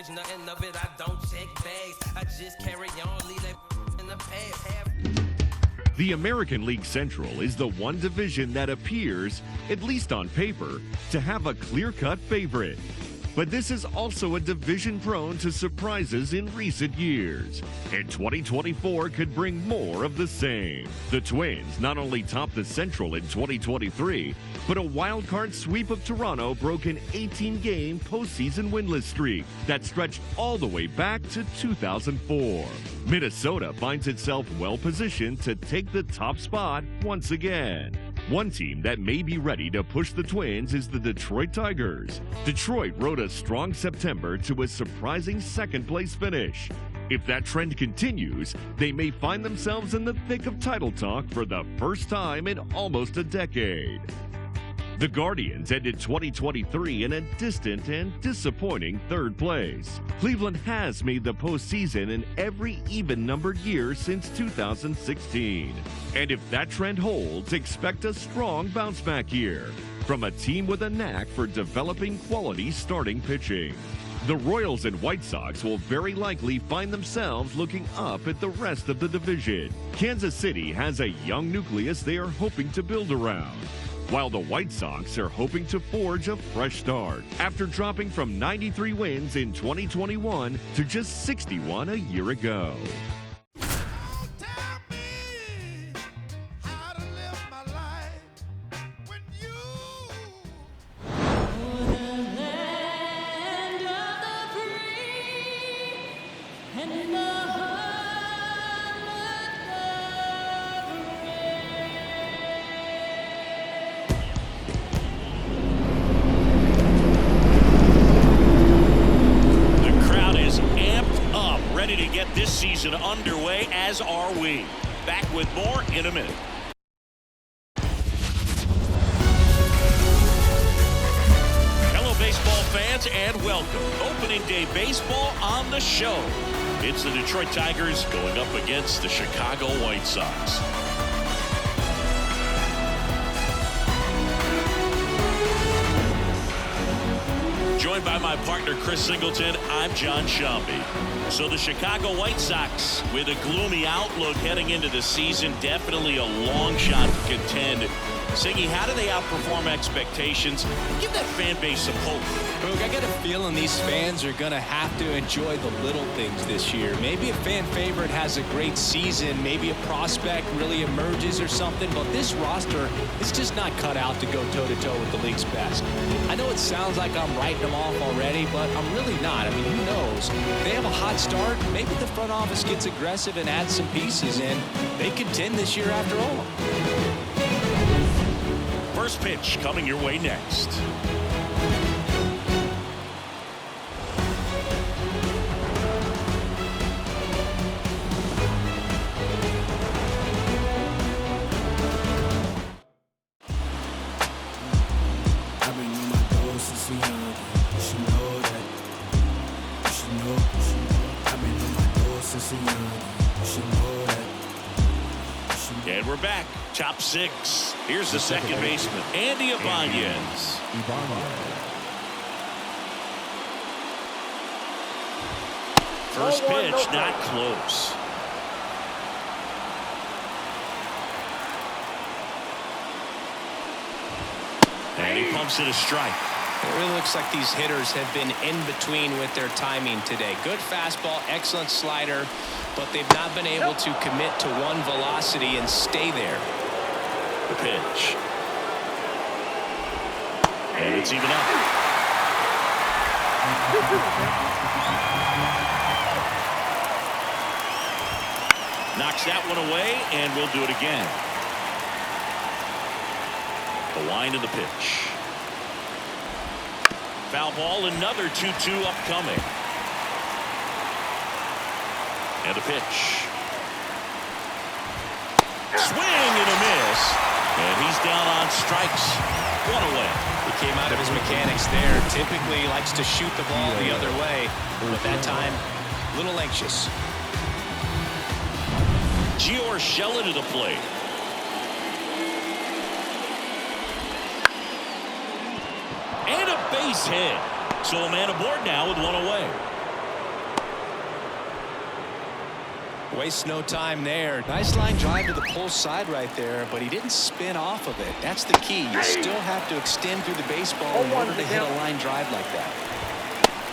mortgage, nothing of it. I don't check bags. I just carry on, leave that in the past. The American League Central is the one division that appears, at least on paper, to have a clear-cut favorite. But this is also a division prone to surprises in recent years, and 2024 could bring more of the same. The Twins not only topped the Central in 2023, but a wild-card sweep of Toronto broke an 18-game postseason winless streak that stretched all the way back to 2004. Minnesota finds itself well-positioned to take the top spot once again. One team that may be ready to push the Twins is the Detroit Tigers. Detroit rode a strong September to a surprising second-place finish. If that trend continues, they may find themselves in the thick of title talk for the first time in almost a decade. The Guardians ended 2023 in a distant and disappointing third place. Cleveland has made the postseason in every even-numbered year since 2016. And if that trend holds, expect a strong bounce-back year from a team with a knack for developing quality starting pitching. The Royals and White Sox will very likely find themselves looking up at the rest of the division. Kansas City has a young nucleus they are hoping to build around, while the White Sox are hoping to forge a fresh start after dropping from 93 wins in 2021 to just 61 a year ago. This season underway, as are we. Back with more in a minute. Hello, baseball fans, and welcome. Opening day baseball on the show. It's the Detroit Tigers going up against the Chicago White Sox. Joined by my partner, Chris Singleton, I'm John Shambi. So the Chicago White Sox, with a gloomy outlook heading into the season, definitely a long shot to contend. Singy, how do they outperform expectations? Give that fan base some hope. Boog, I got a feeling these fans are going to have to enjoy the little things this year. Maybe a fan favorite has a great season. Maybe a prospect really emerges or something. But this roster is just not cut out to go toe-to-toe with the league's best. I know it sounds like I'm writing them off already, but I'm really not. I mean, who knows? They have a hot start. Maybe the front office gets aggressive and adds some pieces in. They contend this year after all. First pitch coming your way next. And we're back. Top six. Here's the second baseman, Andy Ibanez. First pitch, not close. And he pumps it a strike. It really looks like these hitters have been in between with their timing today. Good fastball, excellent slider, but they've not been able to commit to one velocity and stay there. The pitch. And it's even up. Knocks that one away, and we'll do it again. The line of the pitch. Foul ball, another 2-2 upcoming. And a pitch. Swing and a miss. And he's down on strikes. One away. He came out of his mechanics there. Typically he likes to shoot the ball the other way. But that time, a little anxious. Gio Urshela to the plate. And a base hit. So a man aboard now with one away. Waste no time there. Nice line drive to the pull side right there, but he didn't spin off of it. That's the key. You still have to extend through the baseball in order to hit a line drive like that.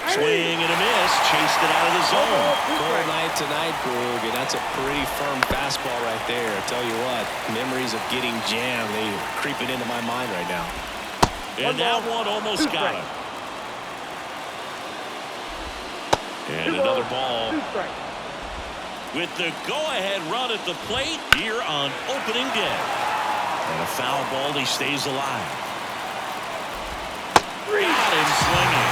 Swing and a miss. Chased it out of the zone. Cold night tonight, Boog, and that's a pretty firm fastball right there. I tell you what, memories of getting jammed, they creeping into my mind right now. And that one almost got him. And another ball. With the go-ahead run at the plate here on opening day. And a foul ball, he stays alive. Got him swinging.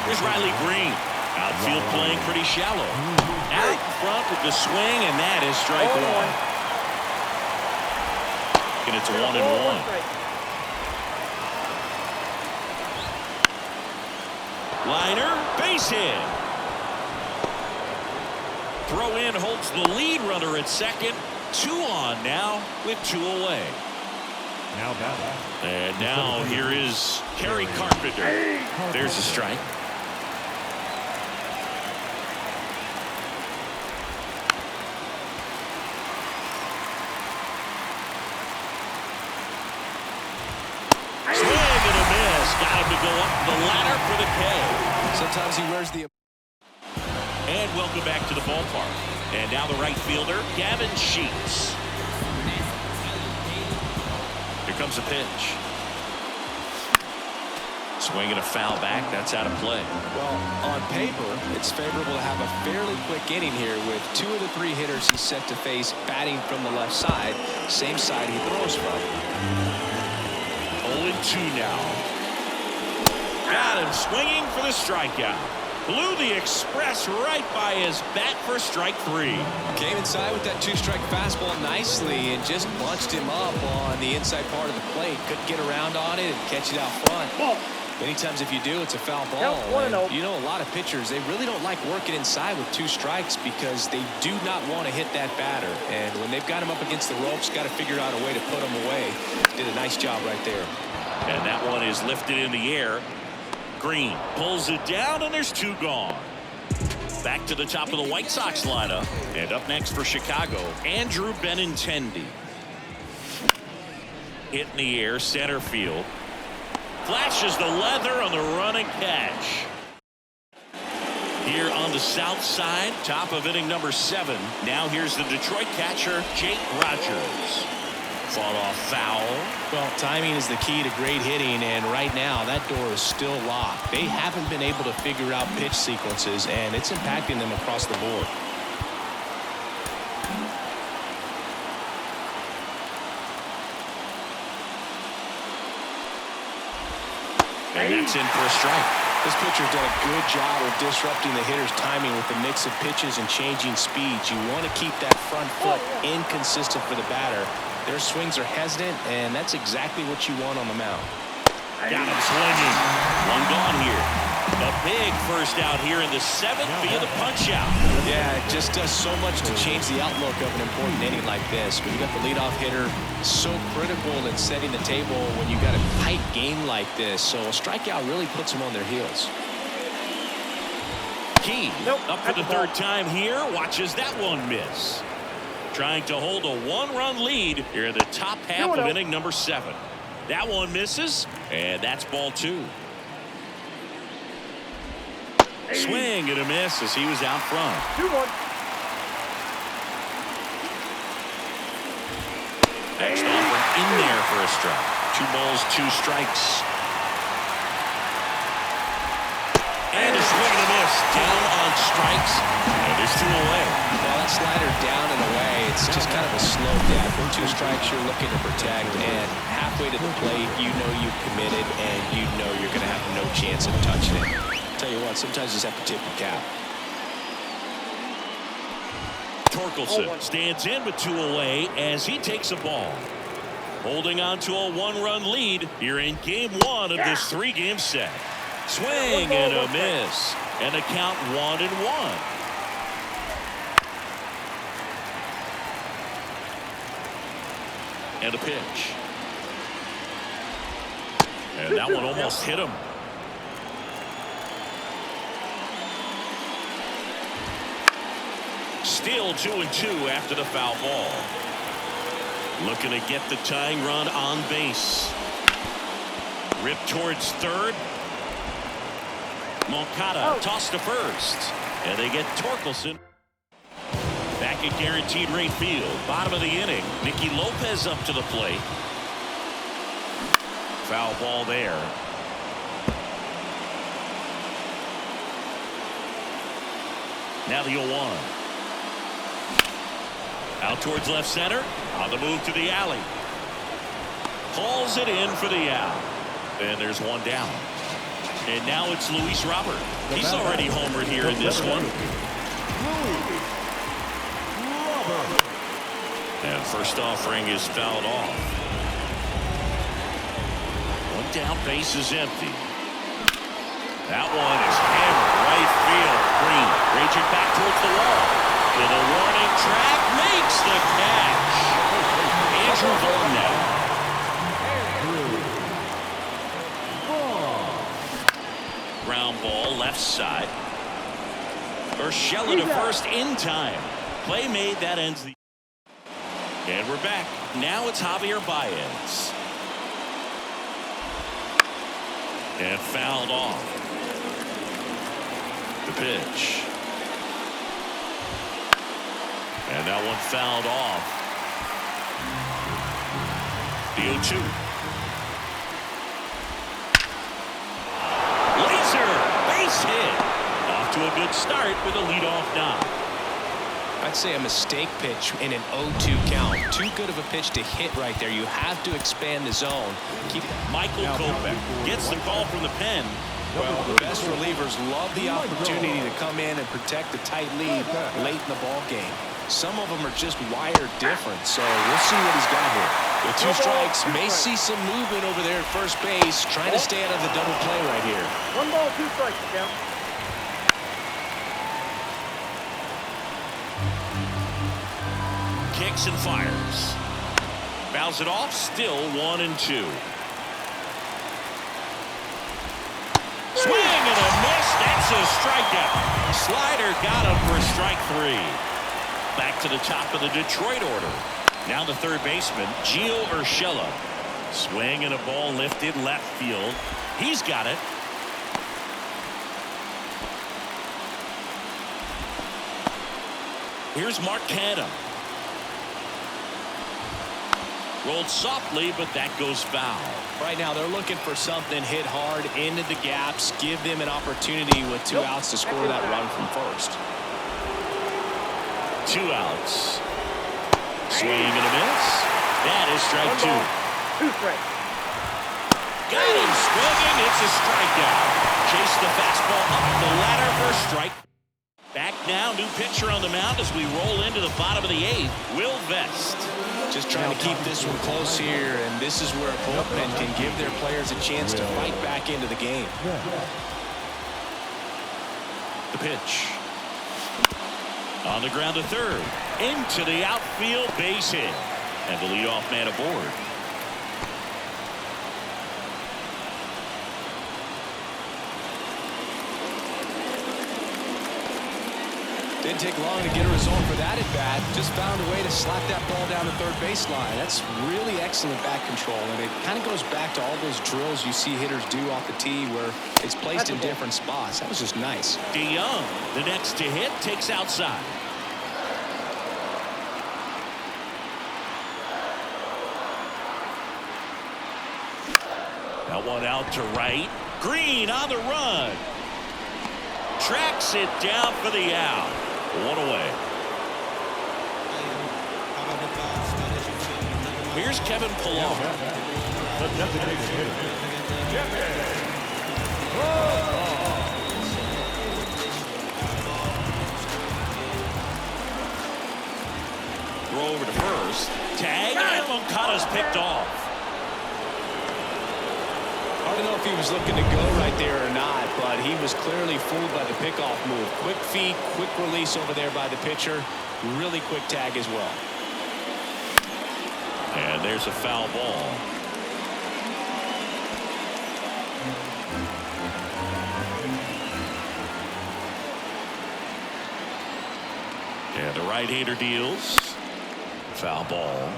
Here's Riley Green. Outfield playing pretty shallow. Out front with the swing, and that is strike one. And it's 1-1. Liner, base hit. Throw in holds the lead runner at second. 2 on now with 2 away. Now batting. And now here is Kerry Carpenter. There's a strike. Got him to go up the ladder for the K. Sometimes he wears the... And welcome back to the ballpark. And now the right fielder, Gavin Sheets. Here comes a pitch. Swing and a foul back. That's out of play. Well, on paper, it's favorable to have a fairly quick inning here with 2 of the 3 hitters he's set to face batting from the left side. Same side he throws from. 0-2 now. Got him swinging for the strikeout. Blew the express right by his bat for strike 3. Came inside with that 2-strike fastball nicely and just bunched him up on the inside part of the plate. Couldn't get around on it and catch it out front. Many times if you do, it's a foul ball. And you know, a lot of pitchers, they really don't like working inside with 2 strikes because they do not want to hit that batter. And when they've got him up against the ropes, got to figure out a way to put him away. Did a nice job right there. And that one is lifted in the air. Green pulls it down, and there's 2 gone. Back to the top of the White Sox lineup. And up next for Chicago, Andrew Benintendi. Hit in the air, center field. Flashes the leather on the running catch. Here on the south side, top of inning number 7. Now here's the Detroit catcher, Jake Rogers. Fought off foul. Well, timing is the key to great hitting, and right now that door is still locked. They haven't been able to figure out pitch sequences, and it's impacting them across the board. And that's in for a strike. This pitcher's done a good job of disrupting the hitter's timing with a mix of pitches and changing speeds. You want to keep that front foot inconsistent for the batter. Their swings are hesitant, and that's exactly what you want on the mound. Got him swinging. 1 gone here. A big first out here in the 7th via the punch out. Yeah, it just does so much to change the outlook of an important inning like this. When you got the leadoff hitter, so critical in setting the table when you got a tight game like this. So a strikeout really puts them on their heels. Key up for the 3rd time here. Watches that one miss. Trying to hold a 1-run lead here in the top half of inning number 7. That one misses, and that's ball 2. Swing and a miss as he was out front. 2-1. Next offering in there for a strike. 2 balls, 2 strikes. And a swing and a miss. Down on strikes. And there's 2 away. Now that slider down and away, it's just kind of a slow death. With 2 strikes, you're looking to protect. And halfway to the plate, you know you've committed, and you know you're going to have no chance of touching it. Tell you what, sometimes you just have to tip the cap. Torkelson stands in with 2 away as he takes a ball. Holding on to a 1-run lead here in game 1 of this 3-game set. Swing and a miss. And a count 1-1. And a pitch. And that one almost hit him. Still 2-2 after the foul ball. Looking to get the tying run on base. Ripped towards third. Moncada tossed to first. And they get Torkelson. Back at guaranteed rate field. Bottom of the inning. Nicky Lopez up to the plate. Foul ball there. Now the 0-1. Out towards left center. On the move to the alley. Pulls it in for the out. And there's one down. And now it's Luis Robert. He's already homered here in this one. And first offering is fouled off. One down, base is empty. That one is hammered right field. Green raging back towards the wall. With a warning track, makes the catch. Andrew Vaughn now. Ground ball left side. Urshela to first in time. Play made, that ends the. And we're back. Now it's Javier Baez. And fouled off. The pitch. And that one fouled off. The 0-2. Laser base hit. Off to a good start with a leadoff knock. I'd say a mistake pitch in an 0-2 count. Too good of a pitch to hit right there. You have to expand the zone. Michael Kopech gets the call from the pen. Well, the best relievers love the opportunity to come in and protect the tight lead late in the ball game. Some of them are just wired different, so we'll see what he's got here. With 2 strikes, may see some movement over there at first base, trying to stay out of the double play right here. 1 ball, 2 strikes, count. Kicks and fires. Fouls it off, still 1-2. Swing and a miss. That's a strikeout. Slider got him for strike 3. Back to the top of the Detroit order. Now the third baseman, Gio Urshela. Swing and a ball lifted left field. He's got it. Here's Mark Canha. Rolled softly, but that goes foul. Right now, they're looking for something hit hard into the gaps, give them an opportunity with 2 outs to score that run from first. 2 outs. Swing and a miss. That is strike 2. 2 strikes. Got him swinging. It's a strikeout. Chase the fastball up the ladder for a strike. Back now, new pitcher on the mound as we roll into the bottom of the 8th. Will Vest. Just trying to keep this one close here, and this is where a bullpen can give their players a chance to fight back into the game. The pitch. On the ground to third. Into the outfield, base hit. And the leadoff man aboard. Didn't take long to get a result for that at bat. Just found a way to slap that ball down the third baseline. That's really excellent bat control, and it kind of goes back to all those drills you see hitters do off the tee where it's placed in different spots. That was just nice. DeYoung, the next to hit, takes outside. That one out to right. Green on the run. Tracks it down for the out. 1 away. Here's Kevin Pillar. Throw over to first. Tag, and Moncada's picked off. I don't know if he was looking to go right there or not, but he was clearly fooled by the pickoff move. Quick feet, quick release over there by the pitcher. Really quick tag as well. And there's a foul ball. And The right-hander deals. Foul ball.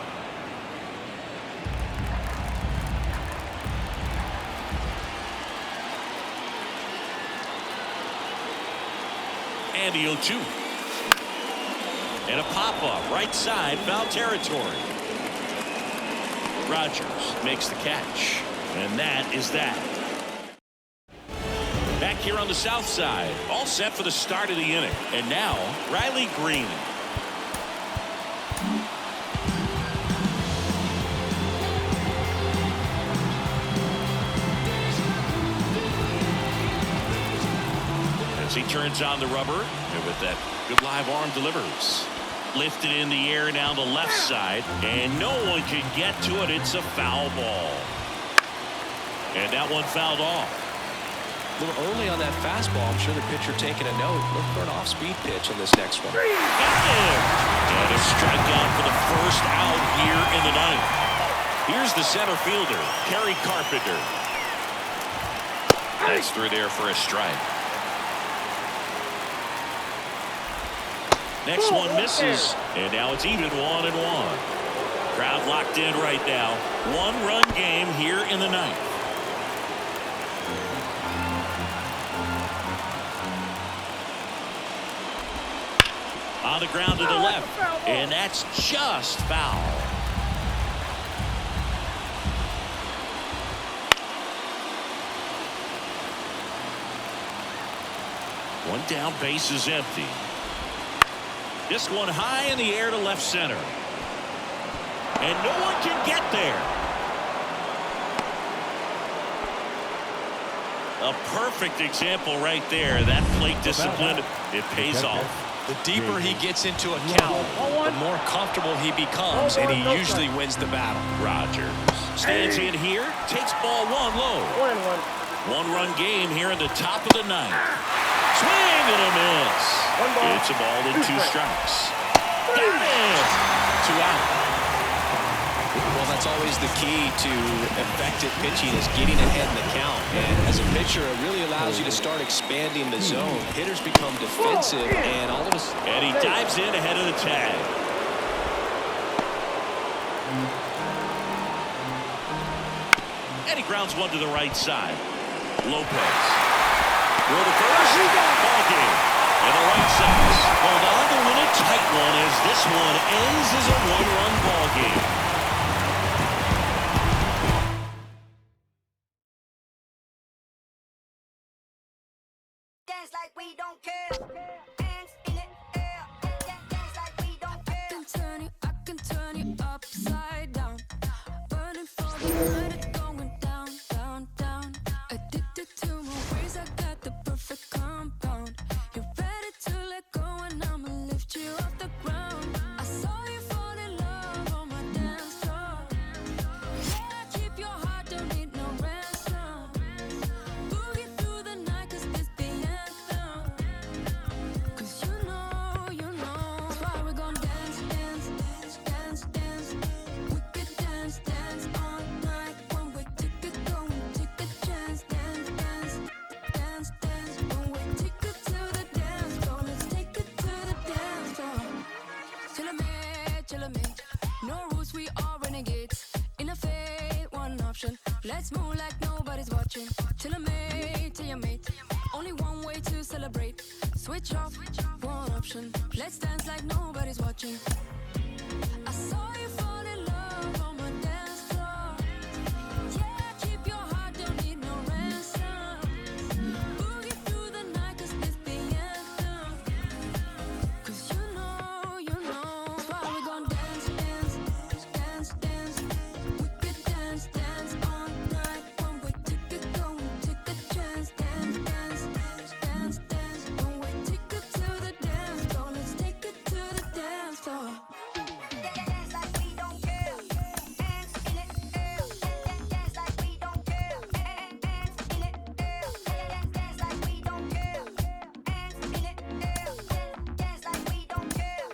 And the 0-2. And a pop-up right side, foul territory. Rogers makes the catch. And that is that. Back here on the south side, all set for the start of the inning. And now, Riley Green. As he turns on the rubber, and with that good live arm delivers. Lifted in the air down the left side, and no one can get to it. It's a foul ball. And that one fouled off. A little early on that fastball. I'm sure the pitcher taking a note. Look for an off-speed pitch on this next one. And a strikeout for the first out here in the ninth. Here's the center fielder, Kerry Carpenter. That's through there for a strike. Next one misses, and now it's even 1-1. Crowd locked in right now. One-run game here in the ninth. On the ground to the left, and that's just foul. One down, base is empty. This one high in the air to left center. And no one can get there. A perfect example right there. That plate discipline, it pays off. The deeper he gets into a count, the more comfortable he becomes, and he usually wins the battle. Rogers stands in here, takes ball one low. 1-1. One-run game here in the top of the ninth. Swing and a miss. It's a ball and 2 strikes. Got it. 2 out. Well, that's always the key to effective pitching, is getting ahead in the count. And as a pitcher, it really allows you to start expanding the zone. Hitters become defensive, and all of a sudden... And he dives in ahead of the tag. And he grounds one to the right side. Lopez. Throw the first. Ball game. And the White Sox hold on to win a tight one as this one ends as a 1-run ball game. Dance like we don't care. Hands in the air. Dance like we don't care. I can turn you upside down. Burning for the night, going down, down, down. Addicted to my ways, I got the perfect compound. You're ready to let go, and I'ma lift you off the ground. I saw you fall in love on my dance floor. Yeah, keep your heart, don't need no ransom. Boogie through the night, 'cause this the anthem. 'Cause you know, that's why we're gonna dance, dance, dance, dance, dance. We could dance, dance all night. One way ticket, going, take a chance. Dance, dance, dance, dance. One way ticket to the dance floor. Let's take it to the dance floor. Chill a minute. No rules, we are renegades. In a fade, one option. Let's move like nobody's watching. Till your mate. Only one way to celebrate. Switch off, one option. Let's dance like nobody's watching. I saw you fall in love on my dance floor. Yeah, keep your heart, don't need no ransom. Boogie through the night, 'cause this the anthem. 'Cause you know, that's why we're gonna dance, dance, dance, dance. We could dance, dance all night. One way ticket, going, take a chance. Dance, dance, dance, dance. One way ticket to the dance floor. Let's take it to the dance floor. Dance like we don't care. Hands in the air. Dance like we don't care. Hands in the air. Dance like we don't care. Hands in the air. Dance like we don't care.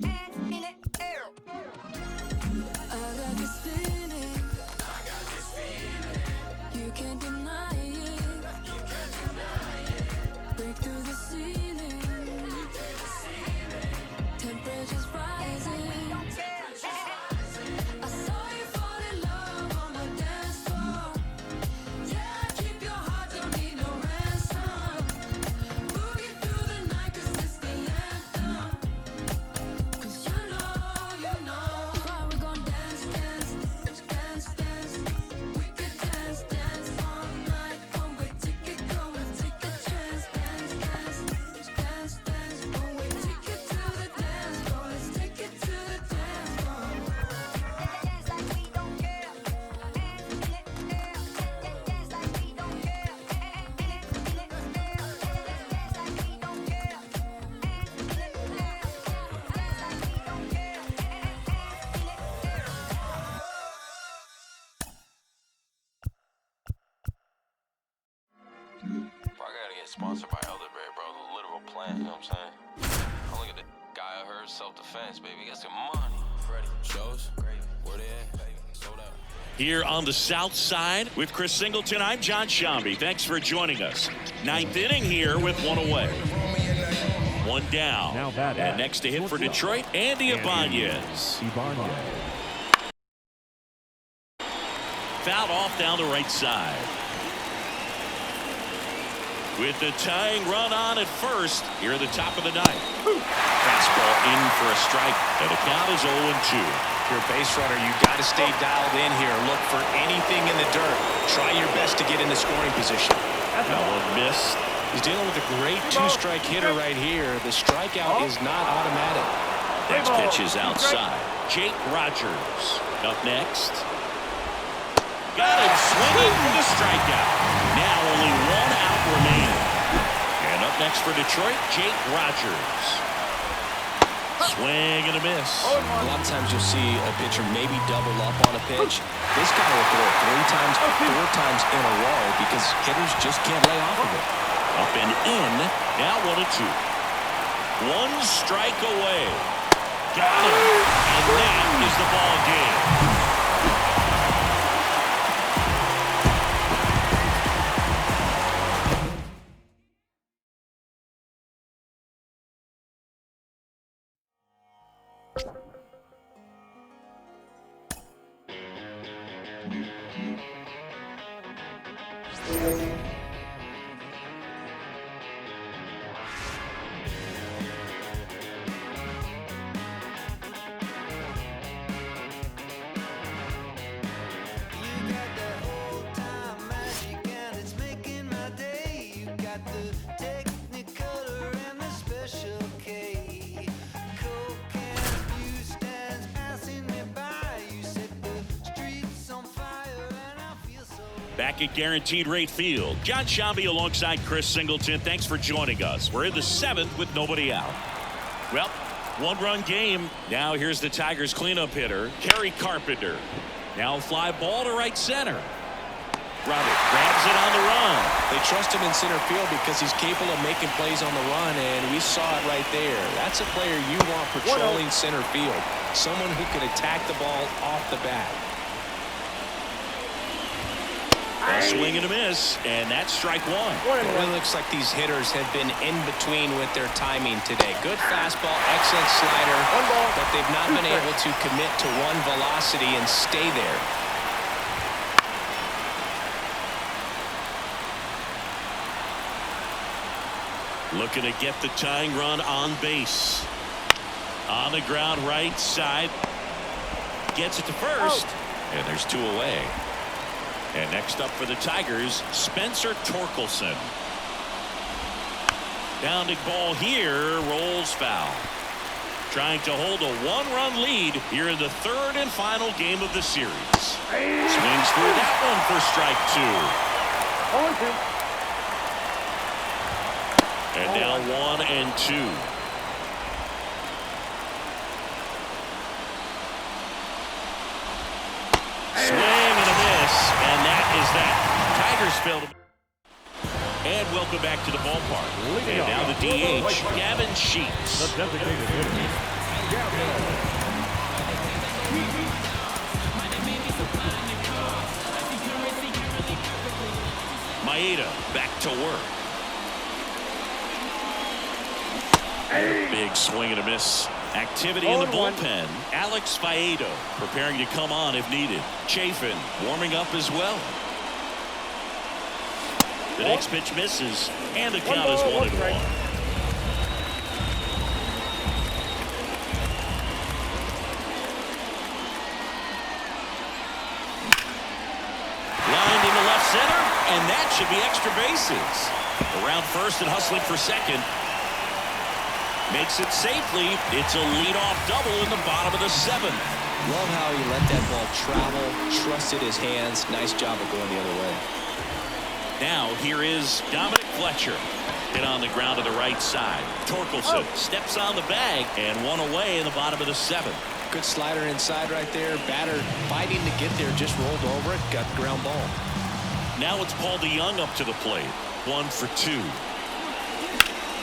Hands in the air. I got this feeling. You can't deny it. Break through the ceiling. Temporada. gotta get sponsored by elderberry, bro. The literal plant, you know what I'm saying? Oh, look at the guy out here, self-defense, baby. Got some money. Freddie. Shows? Great. Where they at? Baby. Sold out. Here on the south side with Chris Singleton, I'm John Shambi. Thanks for joining us. Ninth inning here with one away. One down. Now bat and next to hit for Detroit, Andy Ibanez. Fouled off down the right side. With the tying run on at first here at the top of the ninth. Fastball in for a strike, and the count is 0-2. If you're a base runner, you got to stay dialed in here. Look for anything in the dirt. Try your best to get in the scoring position. That one missed. He's dealing with a great two-strike hitter right here. The strikeout is not automatic. Next pitch is outside. Jake Rogers up next. Got him swinging for the strikeout. Now only one out remaining. And up next for Detroit, Jake Rogers. Swing and a miss. A lot of times you'll see a pitcher maybe double up on a pitch. This guy will throw it 3 times, 4 times in a row because hitters just can't lay off of it. Up and in. Now 1-2. One strike away. Got him. And that is the ball game. Back at Guaranteed Rate Field, John Shambi alongside Chris Singleton. Thanks for joining us. We're in the 7th with nobody out. Well, one-run game. Now here's the Tigers cleanup hitter, Kerry Carpenter. Now fly ball to right center. Robert grabs it on the run. They trust him in center field because he's capable of making plays on the run, and we saw it right there. That's a player you want patrolling center field. Someone who can attack the ball off the bat. A swing and a miss, and that's strike one. It really looks like these hitters have been in between with their timing today. Good fastball, excellent slider, but they've not been able to commit to one velocity and stay there. Looking to get the tying run on base. On the ground right side. Gets it to first, and there's 2 away. And next up for the Tigers, Spencer Torkelson. Pounding ball here, rolls foul. Trying to hold a 1-run lead here in the 3rd and final game of the series. Swings through that one for strike 2. And now 1-2. Swing and a miss, and that is that. Tigers failed to... And welcome back to the ballpark. And now the DH, Gavin Sheets. The designated hitter, Maeda back to work. Big swing and a miss. Activity in the bullpen. Alex Faedo preparing to come on if needed. Chafin warming up as well. The next pitch misses, and the count is 1-1. Lined into left center, and that should be extra bases. Around first and hustling for second. Makes it safely. It's a leadoff double in the bottom of the 7th. Love how he let that ball travel, trusted his hands. Nice job of going the other way. Now here is Dominc Fletcher. Hit on the ground to the right side. Torkelson steps on the bag, and 1 away in the bottom of the 7th. Good slider inside right there. Batter fighting to get there, just rolled over it, got the ground ball. Now it's Paul DeYoung up to the plate. 1 for 2.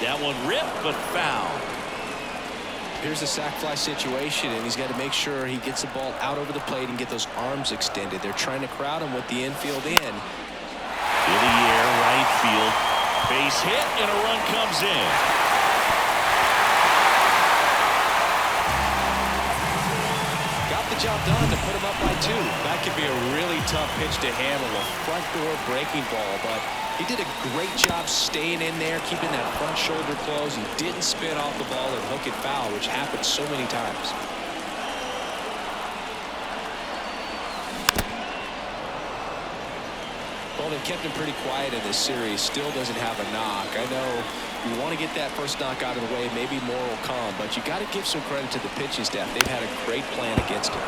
That one ripped, but foul. Here's a sac fly situation, and he's got to make sure he gets the ball out over the plate and get those arms extended. They're trying to crowd him with the infield in. In the air, right field. Base hit, and a run comes in. Got the job done to put him up by 2. That could be a really tough pitch to handle, a front door breaking ball, but he did a great job staying in there, keeping that front shoulder closed. He didn't spin off the ball and hook it foul, which happens so many times. Well, they've kept him pretty quiet in this series. Still doesn't have a knock. I know you want to get that first knock out of the way. Maybe more will come, but you got to give some credit to the pitching staff. They've had a great plan against him.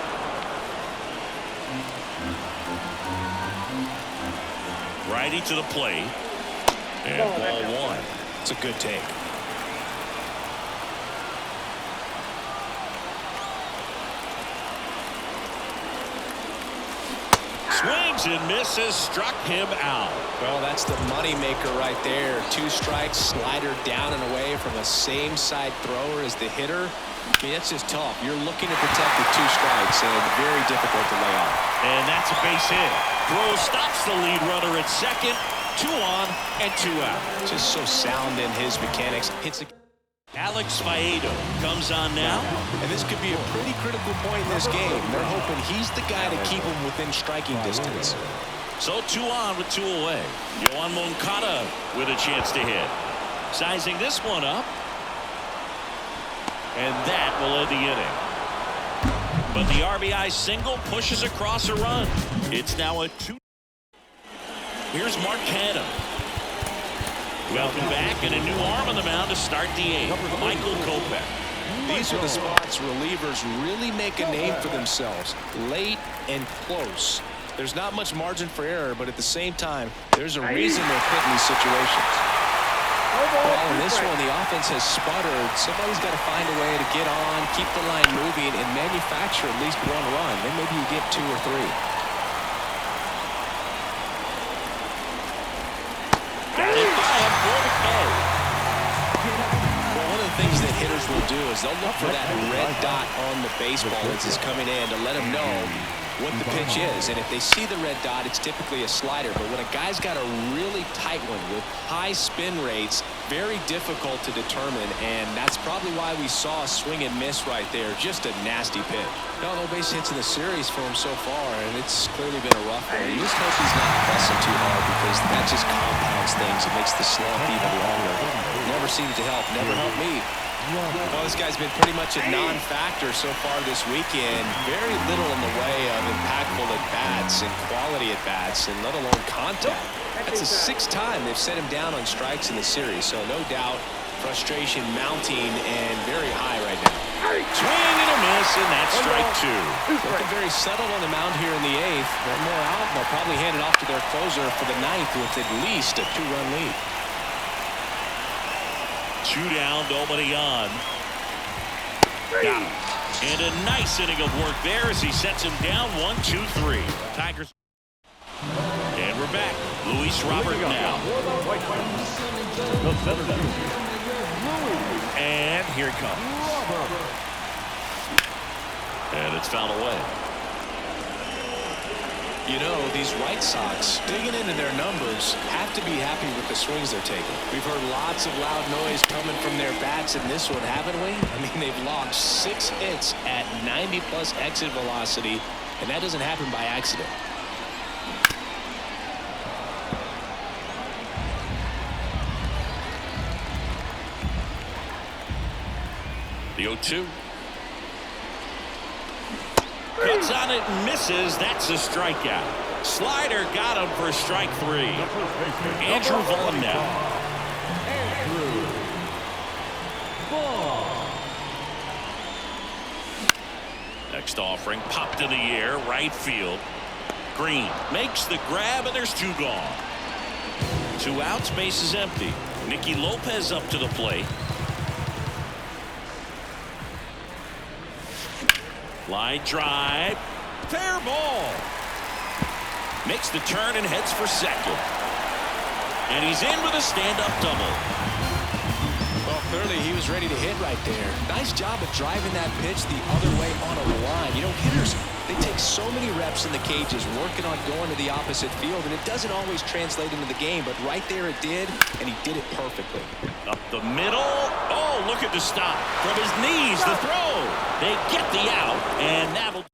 Righty to the plate. And ball 1. It's a good take. Swings and misses, struck him out. Well, that's the money maker right there. 2 strikes, slider down and away from a same side thrower as the hitter. I mean, that's just tough. You're looking to protect with 2 strikes, and very difficult to lay off. And that's a base hit. Throw stops the lead runner at second. 2 on and 2 out. Just so sound in his mechanics. Hits a Alex Faedo comes on now. And this could be a pretty critical point in this game. They're hoping he's the guy to keep him within striking distance. So 2 on with 2 away. Yoan Moncada with a chance to hit. Sizing this one up. And that will end the inning. But the RBI single pushes across a run. It's now a 2. Here's Mark Canha. Welcome back, and a new arm on the mound to start the 8th. Michael Kopech. These are the spots relievers really make a name for themselves. Late and close. There's not much margin for error, but at the same time, there's a reason they're put in these situations. Well, in this one, the offense has sputtered. Somebody's got to find a way to get on, keep the line moving, and manufacture at least 1 run. Then maybe you get 2 or 3. Got it by him for the K. Well, one of the things that hitters will do is they'll look for that red dot on the baseball as it's coming in to let them know what the pitch is. And if they see the red dot, it's typically a slider. But when a guy's got a really tight one with high spin rates, very difficult to determine. And that's probably why we saw a swing and miss right there. Just a nasty pitch. No base hits in the series for him so far, and it's clearly been a rough one. You just hope he's not pressing too hard, because that just compounds things. It makes the slump even longer. Never seemed to help. Never helped me. Well, this guy's been pretty much a non-factor so far this weekend. Very little in the way of impactful at-bats and quality at-bats, and let alone contact. That's the 6th time they've set him down on strikes in the series, so no doubt frustration mounting and very high right now. Swing and a miss, and that's strike 2. Looking very settled on the mound here in the 8th. One more out, and they'll probably hand it off to their closer for the 9th with at least a 2-run lead. 2 down, nobody on. Got him. And a nice inning of work there as he sets him down 1, 2, 3. Tigers. And we're back. Luis Robert now. And here it comes. And it's fouled away. You know, these White Sox, digging into their numbers, have to be happy with the swings they're taking. We've heard lots of loud noise coming from their bats in this one, haven't we? I mean, they've logged 6 hits at 90+ exit velocity, and that doesn't happen by accident. The 0-2. Cuts on it and misses. That's a strikeout. Slider got him for strike 3. Andrew Vaughn now. Next offering popped in the air, right field. Green makes the grab, and there's 2 gone. 2 outs, base is empty. Nicky Lopez up to the plate. Line drive. Fair ball. Makes the turn and heads for second. And he's in with a stand-up double. Well, clearly he was ready to hit right there. Nice job of driving that pitch the other way on a line. You know, hitters, they take so many reps in the cages working on going to the opposite field, and it doesn't always translate into the game, but right there it did, and he did it perfectly. Up the middle. Oh, look at the stop. From his knees, the throw. They get the out, and that'll...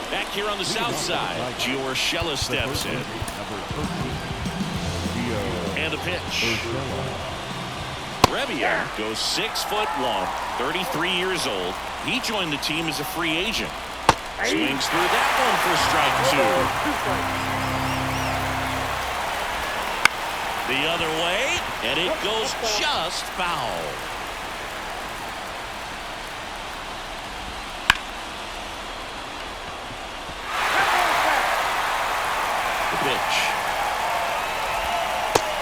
Back here on the south side, Giorgella steps in. And the pitch. Revia goes 6'1", 33 years old. He joined the team as a free agent. Swings through that one for strike 2. The other way, and it goes just foul. The pitch.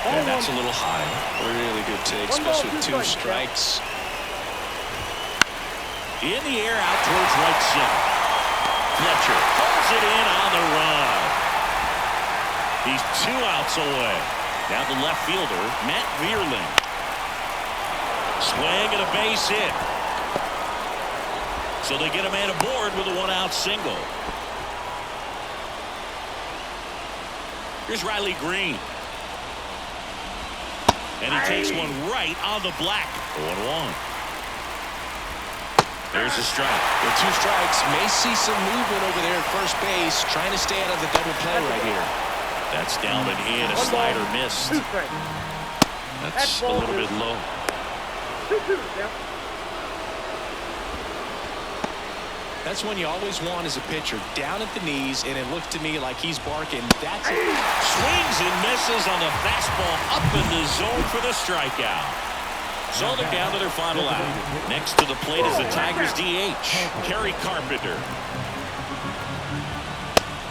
And that's a little high. Really good take, especially with 2 strikes. In the air out towards right center. Fletcher pulls it in on the run. He's 2 outs away. Now the left fielder, Matt Vierling. Swing and a base hit. So they get a man aboard with a 1-out single. Here's Riley Green. And he takes one right on the black. 1-1. There's a strike. With 2 strikes, may see some movement over there at first base, trying to stay out of the double play right here. That's down and in. A slider missed. That's a little bit low. 2-2, yeah. That's when you always want as a pitcher, down at the knees, and it looks to me like he's barking. That's it. Swings and misses on the fastball up in the zone for the strikeout. So they're down to their final out. Next to the plate is the Tigers DH, Kerry Carpenter.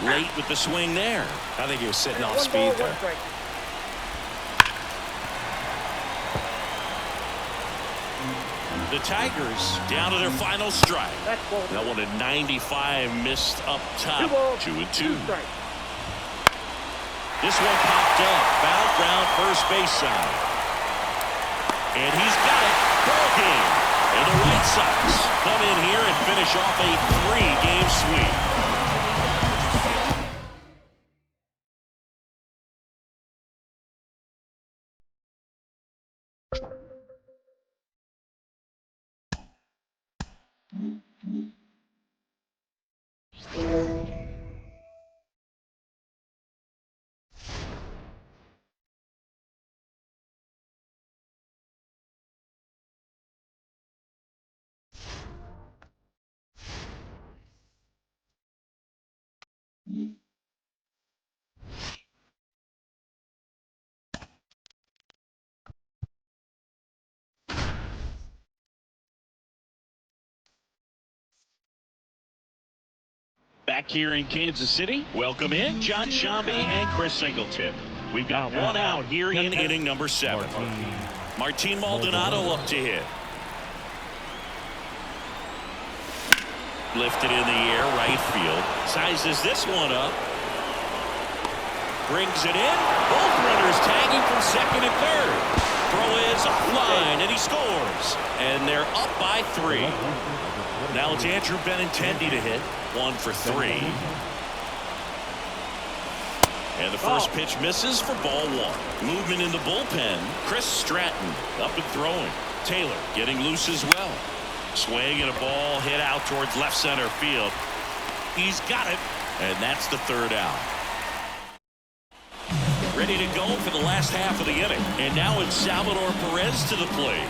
Late with the swing there. I think he was sitting off speed there. The Tigers down to their final strike. That one at 95 missed up top. 2-2. This one popped up. Fouled round first base side. And he's got it. Ball game. And the White Sox come in here and finish off a 3-game sweep. Back here in Kansas City, welcome in John Shambi and Chris Singleton. We've got 1 out here in inning number 7. Martin Maldonado up to hit. Lifted in the air, right field. Sizes this one up. Brings it in. Both runners tagging from second and third. Throw is offline, and he scores. And they're up by 3. Now it's Andrew Benintendi to hit. 1 for 3. And the first pitch misses for ball 1. Movement in the bullpen. Chris Stratton up and throwing. Taylor getting loose as well. Swing and a ball hit out towards left center field. He's got it. And that's the 3rd out. Ready to go for the last half of the inning. And now it's Salvador Perez to the plate.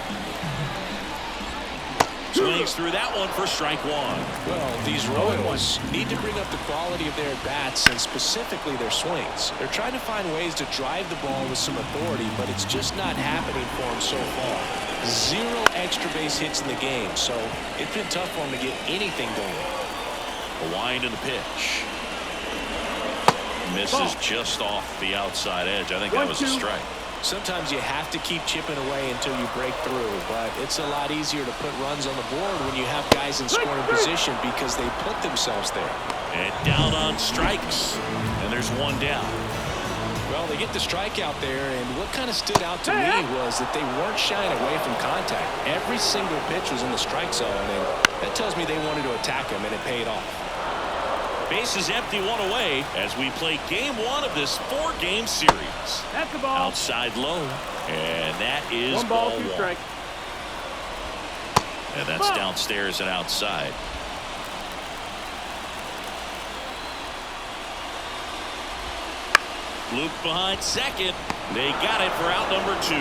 Swings through that one for strike 1. Well, these Royals need to bring up the quality of their bats and specifically their swings. They're trying to find ways to drive the ball with some authority, but it's just not happening for them so far. 0 extra base hits in the game, so it's been tough for them to get anything going. A wind in the pitch. Misses just off the outside edge. I think that was a strike. Sometimes you have to keep chipping away until you break through, but it's a lot easier to put runs on the board when you have guys in scoring position because they put themselves there. And down on strikes, and there's 1 down. Well, they get the strikeout there, and what kind of stood out to me was that they weren't shying away from contact. Every single pitch was in the strike zone, and that tells me they wanted to attack him, and it paid off. Bases empty, one away as we play game one of this 4-game series. That's the ball. Outside low, and that is One ball, ball 2 one. strikes. And that's downstairs and outside. Luke behind second. They got it for out number 2.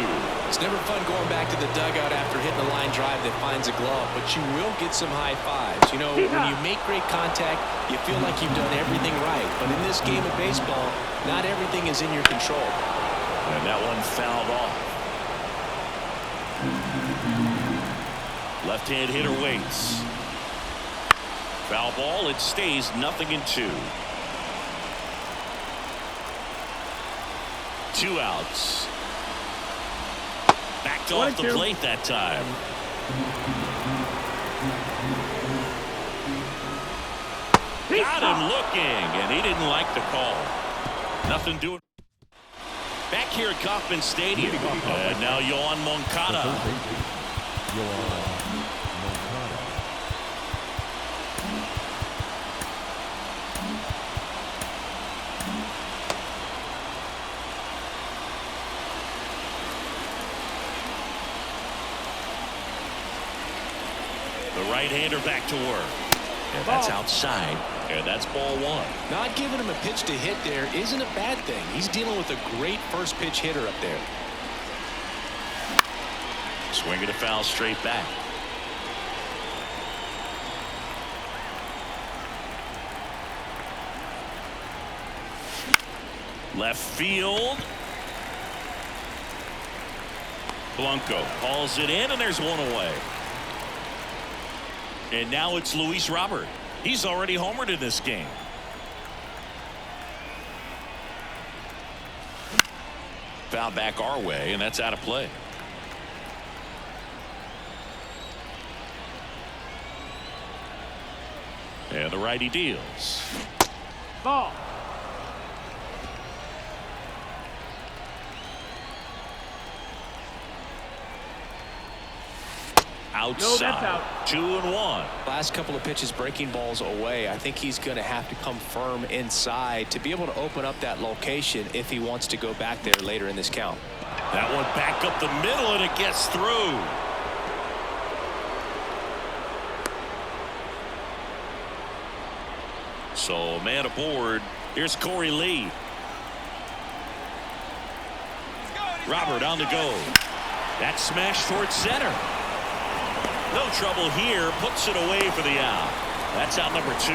It's never fun going back to the dugout after hitting a line drive that finds a glove, but you will get some high fives. You know, when you make great contact, you feel like you've done everything right. But in this game of baseball, not everything is in your control. And that one fouled off. Left-hand hitter waits. Foul ball. It stays 0-2. 2 outs. Backed off the plate that time. Got him looking, and he didn't like the call. Nothing doing. Back here at Kauffman Stadium. And now Yoan Moncada. The right-hander back to work. And that's outside. And that's ball 1. Not giving him a pitch to hit there isn't a bad thing. He's dealing with a great first pitch hitter up there. Swinging a foul straight back. Left field. Blanco hauls it in, and there's one away. And now it's Luis Robert. He's already homered in this game. Foul back our way, and that's out of play. And the righty deals. Ball. Outside. No, that's out. 2-1. Last couple of pitches breaking balls away. I think he's going to have to come firm inside to be able to open up that location if he wants to go back there later in this count. That one back up the middle, and it gets through. So man aboard. Here's Corey Lee. Robert on the go. That smash towards center. No trouble here. Puts it away for the out. That's out number 2.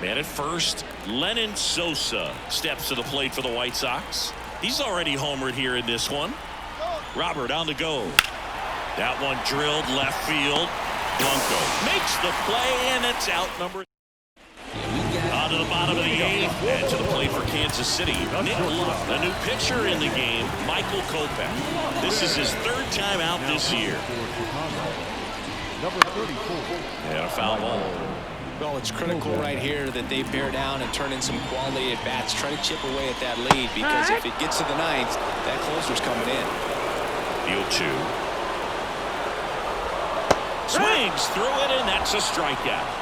Man at first, Lennon Sosa steps to the plate for the White Sox. He's already homered here in this one. Robert on the go. That one drilled left field. Blanco makes the play, and it's out number. On to the bottom of the 8th, and to the plate for Kansas City. Nick Love, the new pitcher in the game, Michael Kopech. This is his 3rd time out this year. Number 34. And a foul ball. Well, it's critical right here that they bear down and turn in some quality at bats, try to chip away at that lead, because if it gets to the 9th, that closer's coming in. The 0-2. Swings through it, and that's a strikeout.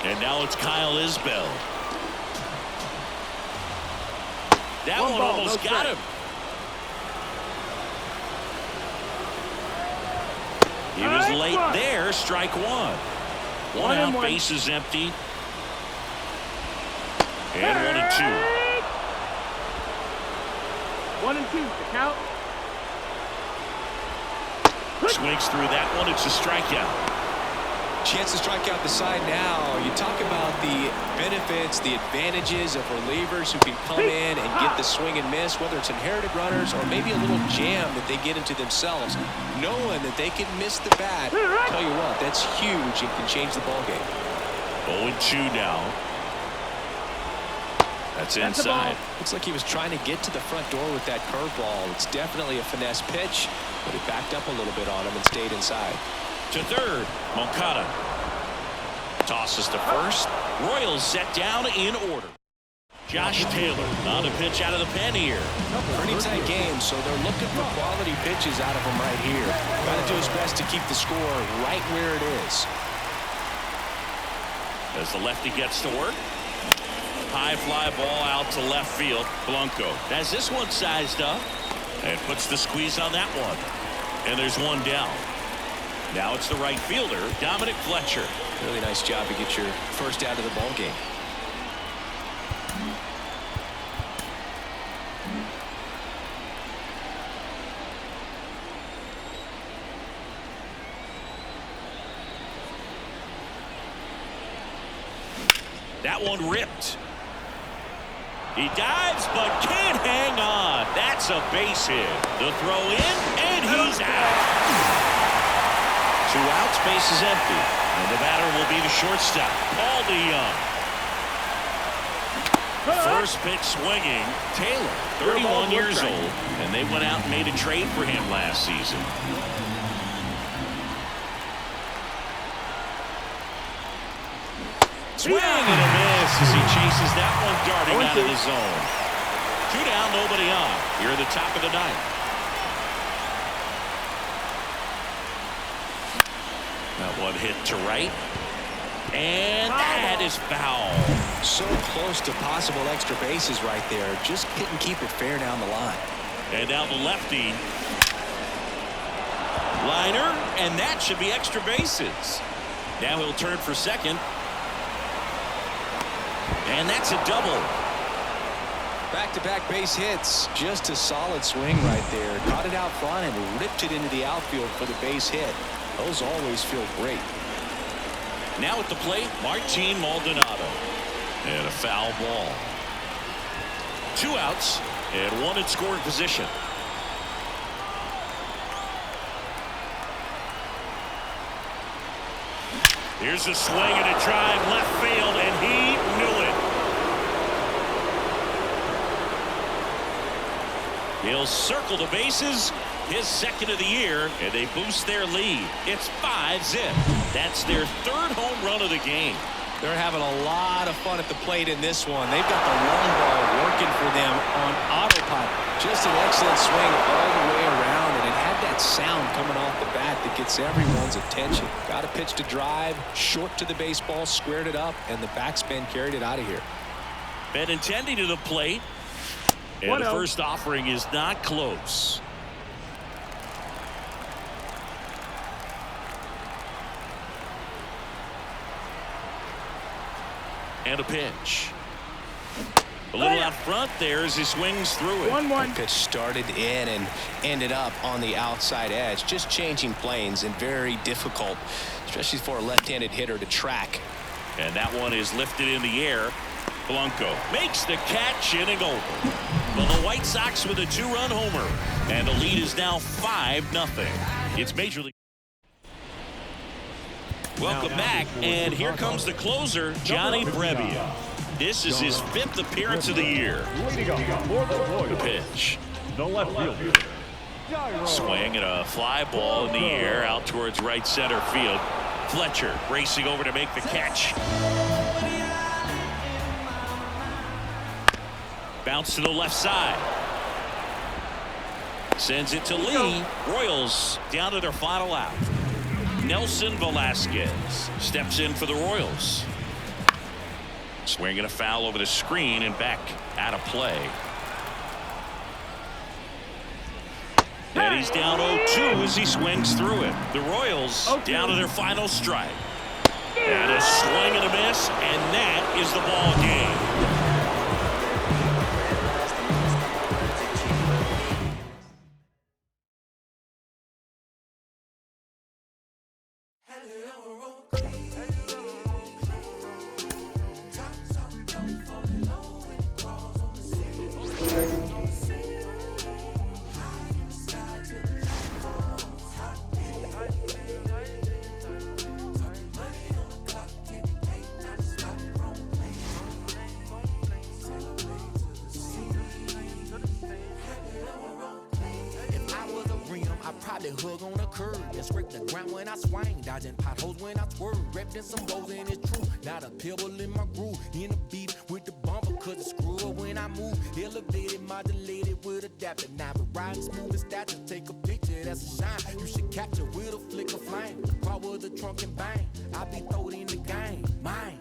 And now it's Kyle Isbell. That one almost got him. He was late there. Strike 1. One out, bases empty. And 1-2. 1-2. The count. Swings through that one. It's a strikeout. Chance to strike out the side now. You talk about the benefits, the advantages of relievers who can come in and get the swing and miss, whether it's inherited runners or maybe a little jam that they get into themselves. Knowing that they can miss the bat, tell you what, that's huge and can change the ball game. 0-2 now. That's inside. Looks like he was trying to get to the front door with that curveball. It's definitely a finesse pitch, but it backed up a little bit on him and stayed inside. To third, Moncada tosses to first. Royals set down in order. Josh Taylor on a pitch out of the pen here. Pretty tight game, so they're looking for quality pitches out of him right here. Got to do his best to keep the score right where it is. As the lefty gets to work. High fly ball out to left field. Blanco has this one sized up and puts the squeeze on that one. And there's one down. Now it's the right fielder, Dominc Fletcher. Really nice job to get your first out of the ball game. That one ripped. He dives but can't hang on. That's a base hit. The throw in and he's out. 2 outs, base is empty. And the batter will be the shortstop, Paul DeYoung. First pitch swinging. Taylor, 31 years old, and they went out and made a trade for him last season. Swing and a miss as he chases that one darting out of the zone. 2 down, nobody on. Here at the top of the 9th. That one hit to right. And that is foul. So close to possible extra bases right there. Just couldn't keep it fair down the line. And now the lefty. Liner, and that should be extra bases. Now he'll turn for second. And that's a double. Back-to-back base hits. Just a solid swing right there. Caught it out front and ripped it into the outfield for the base hit. Those always feel great. Now at the plate, Martin Maldonado. And a foul ball. 2 outs and 1 in scoring position. Here's a swing and a drive left field, and he knew it. He'll circle the bases, his second of the year, and they boost their lead. It's 5-zip. That's their 3rd home run of the game. They're having a lot of fun at the plate in this one. They've got the long ball working for them on autopilot. Just an excellent swing all the way around, and it had that sound coming off the bat that gets everyone's attention. Got a pitch to drive, short to the baseball, squared it up, and the backspin carried it out of here. Benintendi to the plate. And the first offering is not close. And a pitch. A little out front there as he swings through it. 1-1. Pitch started in and ended up on the outside edge. Just changing planes and very difficult, especially for a left-handed hitter to track. And that one is lifted in the air. Blanco makes the catch, inning over. Well, the White Sox with a 2-run homer. And the lead is now 5-0. It's Major League. Welcome back, and here comes the closer, Johnny Brebbia. This is his 5th appearance of the year. The pitch. The left fielder. Swing and a fly ball in the air out towards right center field. Fletcher racing over to make the catch. Bounce to the left side. Sends it to Lee. Royals down to their final out. Nelson Velasquez steps in for the Royals. Swinging a foul over the screen and back out of play. And he's down 0-2 as he swings through it. The Royals down to their final strike. And a swing and a miss, and that is the ball game. probably hug on a curb and scrape the ground when I swing, dodging potholes when I swerve, wrapped in some bows and it's true. Not a pebble in my groove, in a beef with the bumper, cause it's screw up when I move. Elevated, modulated with adapter. Now but riding smooth and stature, take a picture, that's a shine. You should capture with a flick of flame. Power the trunk and bang. I be throwed in the game, mine.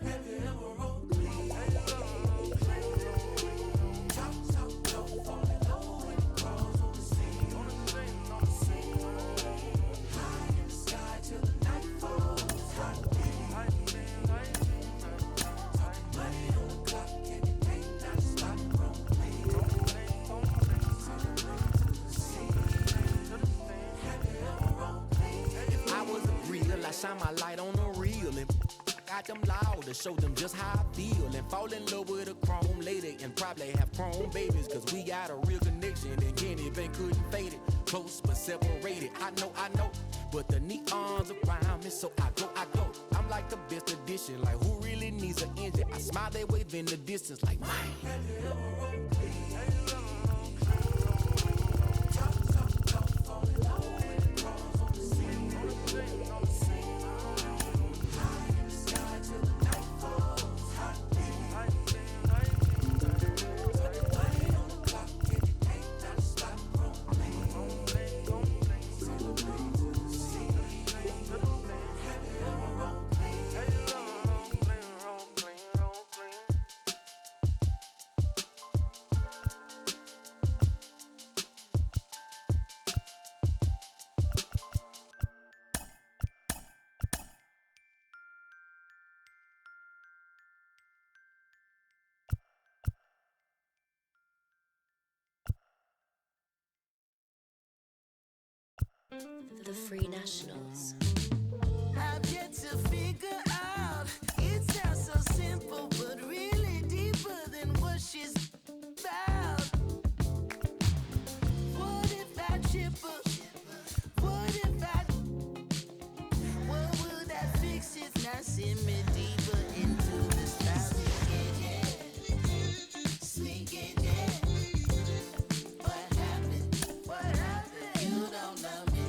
I shine my light on the real and got them loud to show them just how I feel and fall in love with a chrome lady and probably have chrome babies cause we got a real connection and Kenny Bank couldn't fade it. Close but separated, I know, but the neons around me so I go. I'm like the best edition, like who really needs an engine? I smile, they wave in the distance like mine. The Free Nationals. I've yet to figure out. It sounds so simple, but really deeper than what she's about. What if I trip up? What if what will that fix if not send me deeper into this thousand? Sneaking in. What happened? You don't know me.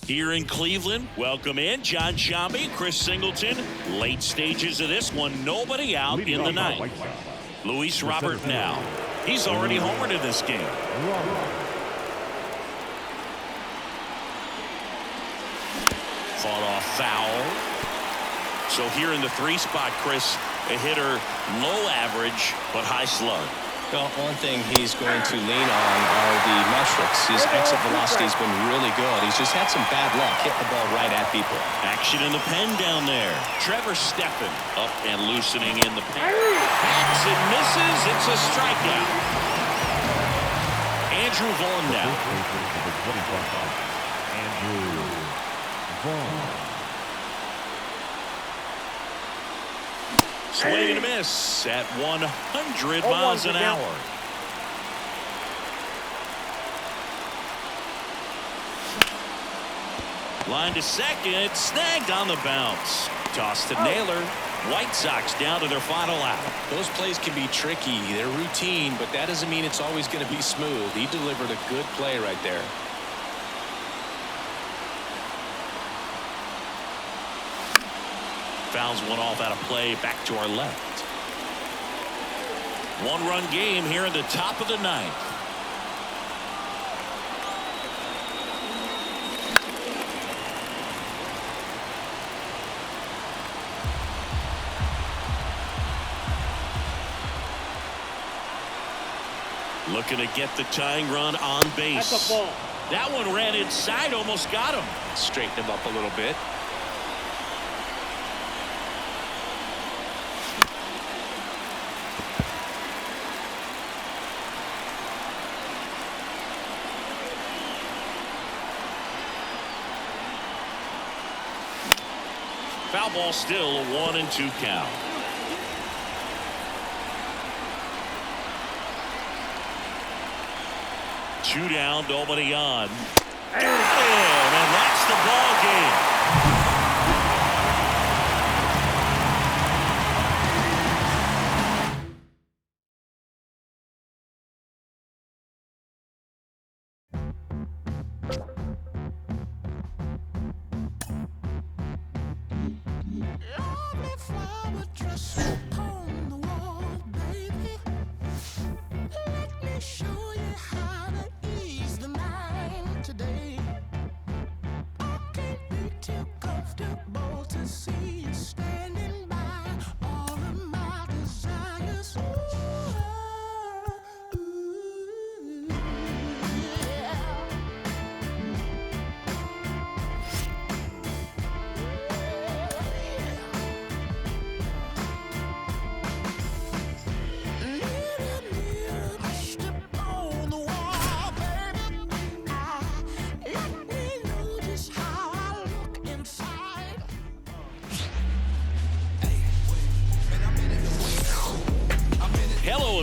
Here in Cleveland, welcome in John Shambi, Chris Singleton. Late stages of this one, nobody out in the ninth. Luis Robert now. He's already homered in this game. Fought off foul. So here in the 3 spot, Chris, a hitter low average but high slug. Well, one thing he's going to lean on are the metrics. His exit velocity has been really good. He's just had some bad luck hitting the ball right at people. Action in the pen down there. Trevor Steffen up and loosening in the pen. Hacks and misses. It's a strikeout. Andrew Vaughn now. Andrew Vaughn. Swing and a miss at 100 miles an hour. Line to second, snagged on the bounce. Toss to Naylor. White Sox down to their final out. Those plays can be tricky. They're routine, but that doesn't mean it's always going to be smooth. He delivered a good play right there. Fouls one off out of play, back to our left. 1-run game here in the top of the 9th. Looking to get the tying run on base. That's a ball. That one ran inside, almost got him. Straighten him up a little bit. Foul ball, still a 1-2 count. Two down, nobody on. Got him, and that's the ball game.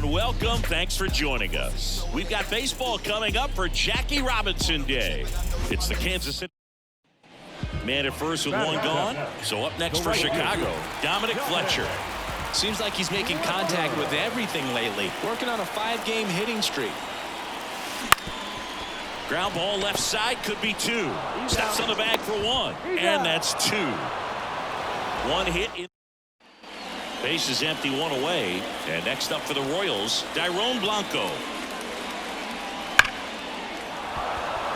And welcome. Thanks for joining us. We've got baseball coming up for Jackie Robinson Day. It's the Kansas City man at first with one gone. So up next for Chicago, Dominc Fletcher. Seems like he's making contact with everything lately. Working on a 5-game hitting streak. Ground ball left side, could be 2. Steps on the bag for 1. And that's 2. 1 hit in. Base is empty, 1 away. And next up for the Royals, Dairon Blanco.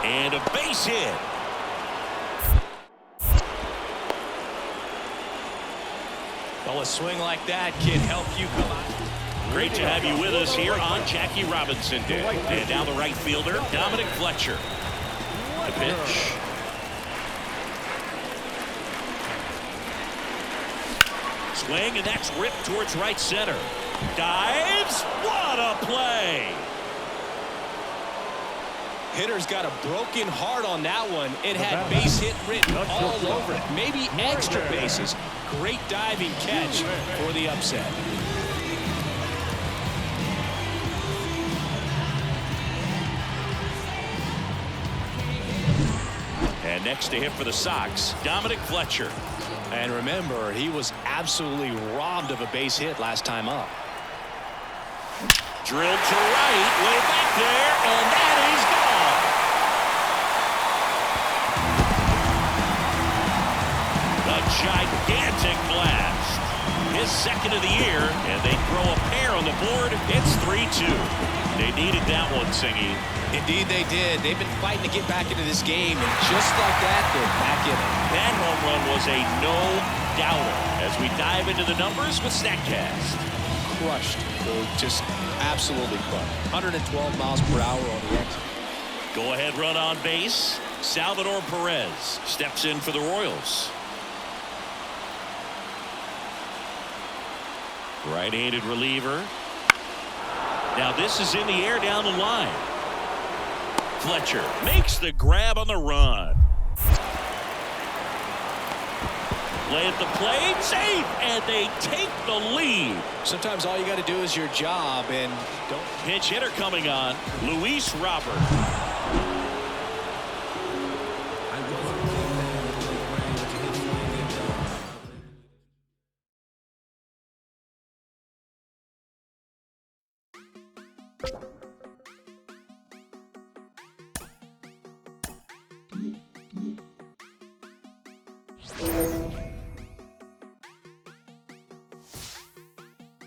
And a base hit. Well, a swing like that can help you come out. Great to have you with us here on Jackie Robinson Day. And now the right fielder, Dominc Fletcher. The pitch. Swing, and that's ripped towards right center. Dives. What a play. Hitter's got a broken heart on that one. It had base hit written all over it. Maybe extra bases. Great diving catch for the upset. And next to hit for the Sox, Dominc Fletcher. And remember, he was absolutely robbed of a base hit last time up. Drilled to right, way back there, and that is gone. A gigantic blast. His second of the year, and they throw a pair on the board. It's 3-2. They needed that one, Singy. Indeed they did. They've been fighting to get back into this game, and just like that, they're back in it. That home run was a no-doubter as we dive into the numbers with StatCast. Crushed. Just absolutely crushed. 112 miles per hour on the exit. Go-ahead run on base. Salvador Perez steps in for the Royals. Right-handed reliever. Now this is in the air down the line. Fletcher makes the grab on the run. Play at the plate, safe, and they take the lead. Sometimes all you got to do is your job, and don't. Pinch hitter coming on, Luis Robert.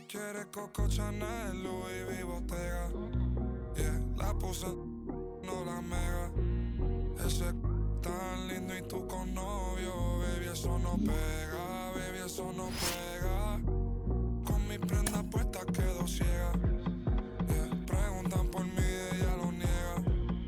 Quiere Coco Chanel, Louis V, Bottega. Yeah, la puse, no la mega. Ese tan lindo y tú con novio. Baby, eso no pega, baby, eso no pega.